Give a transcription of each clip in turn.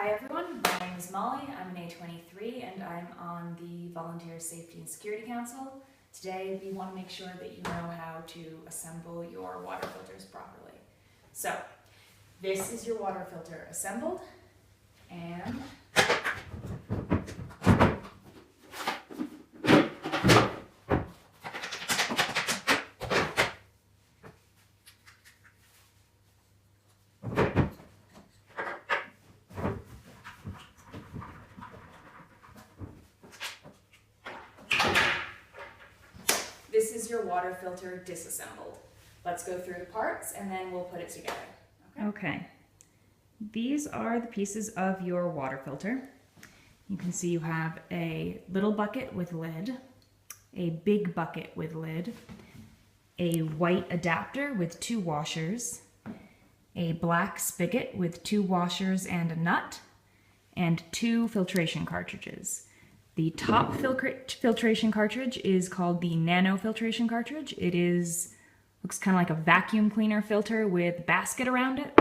Hi everyone, my name is Molly, I'm an A23 and I'm on the Volunteer Safety and Security Council. Today we want to make sure that you know how to assemble your water filters properly. So, this is your water filter assembled, and this is your water filter disassembled. Let's go through the parts and then we'll put it together. Okay. These are the pieces of your water filter. You can see you have a little bucket with lid, a big bucket with lid, a white adapter with 2 washers, a black spigot with 2 washers and a nut, and 2 filtration cartridges. The top filtration cartridge is called the nano filtration cartridge. It looks kind of like a vacuum cleaner filter with a basket around it.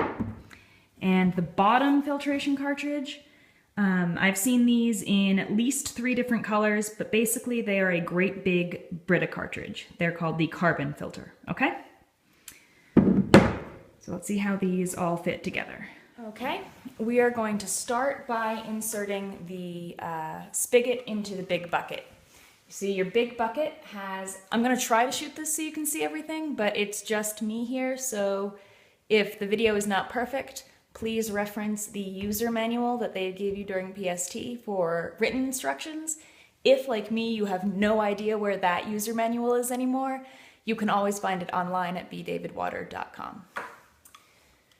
And the bottom filtration cartridge, I've seen these in at least 3 different colors, but basically they are a great big Brita cartridge. They're called the carbon filter, okay? So let's see how these all fit together. Okay, we are going to start by inserting the spigot into the big bucket. You see your big bucket has, I'm going to try to shoot this so you can see everything, but it's just me here, so if the video is not perfect, please reference the user manual that they gave you during PST for written instructions. If, like me, you have no idea where that user manual is anymore, you can always find it online at bdavidwater.com.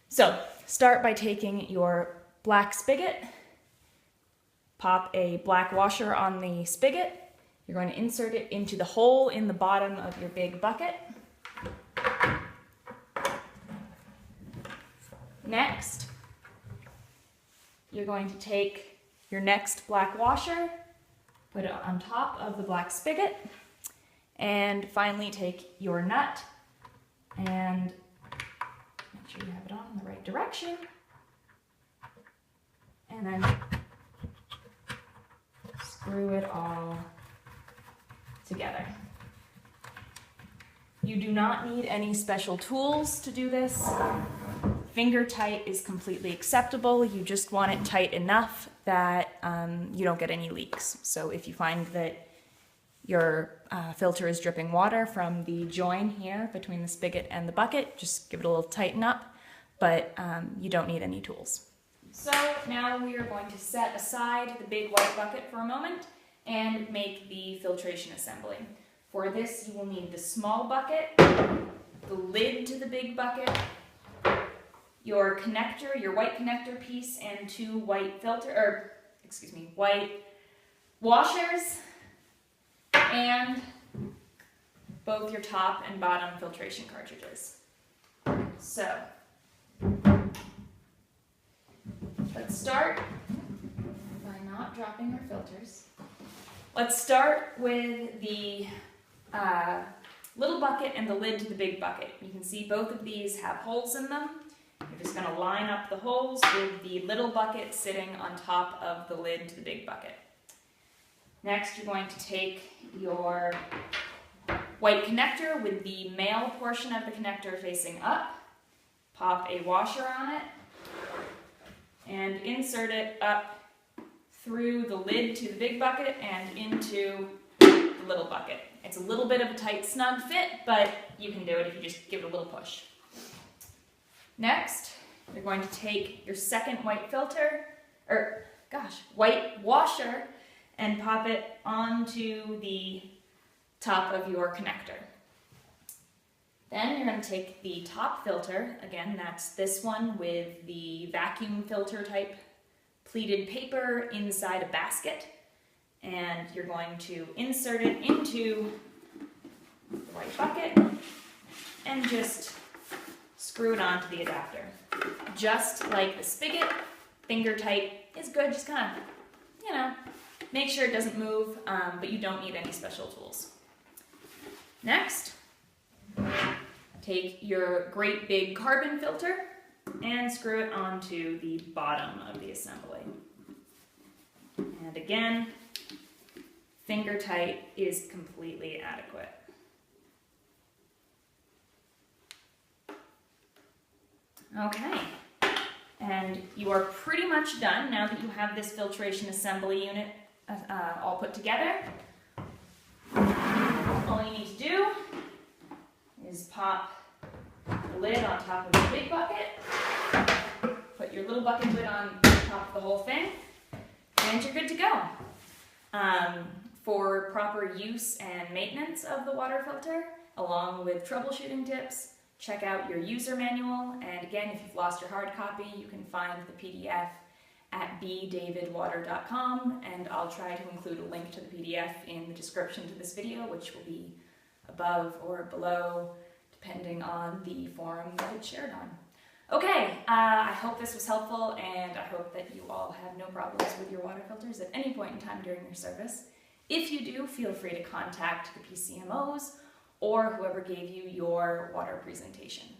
So, start by taking your black spigot, pop a black washer on the spigot. You're going to insert it into the hole in the bottom of your big bucket. Next, you're going to take your next black washer, put it on top of the black spigot, and finally take your nut and make sure you have it on in the right direction, and then screw it all together. You do not need any special tools to do this. Finger tight is completely acceptable. You just want it tight enough that you don't get any leaks. So if you find that your filter is dripping water from the join here between the spigot and the bucket, just give it a little tighten up, but you don't need any tools. So now we are going to set aside the big white bucket for a moment and make the filtration assembly. For this, you will need the small bucket, the lid to the big bucket, your connector, your white connector piece, and 2 white white washers, and both your top and bottom filtration cartridges. So, let's start by not dropping our filters. Let's start with the little bucket and the lid to the big bucket. You can see both of these have holes in them. You're just going to line up the holes with the little bucket sitting on top of the lid to the big bucket. Next, you're going to take your white connector with the male portion of the connector facing up, pop a washer on it, and insert it up through the lid to the big bucket and into the little bucket. It's a little bit of a tight, snug fit, but you can do it if you just give it a little push. Next, you're going to take your second white white washer and pop it onto the top of your connector. Then you're going to take the top filter, again that's this one with the vacuum filter type pleated paper inside a basket, and you're going to insert it into the white bucket and just screw it onto the adapter. Just like the spigot, finger tight is good, just kind of, make sure it doesn't move, but you don't need any special tools. Next, take your great big carbon filter and screw it onto the bottom of the assembly. And again, finger tight is completely adequate. Okay, and you are pretty much done now that you have this filtration assembly unit all put together. All you need to do is pop the lid on top of the big bucket, put your little bucket lid on top of the whole thing, and you're good to go. For proper use and maintenance of the water filter, along with troubleshooting tips, check out your user manual. And again, if you've lost your hard copy, you can find the PDF at bdavidwater.com, and I'll try to include a link to the PDF in the description to this video, which will be above or below, depending on the forum that it's shared on. Okay, I hope this was helpful, and I hope that you all have no problems with your water filters at any point in time during your service. If you do, feel free to contact the PCMOs or whoever gave you your water presentation.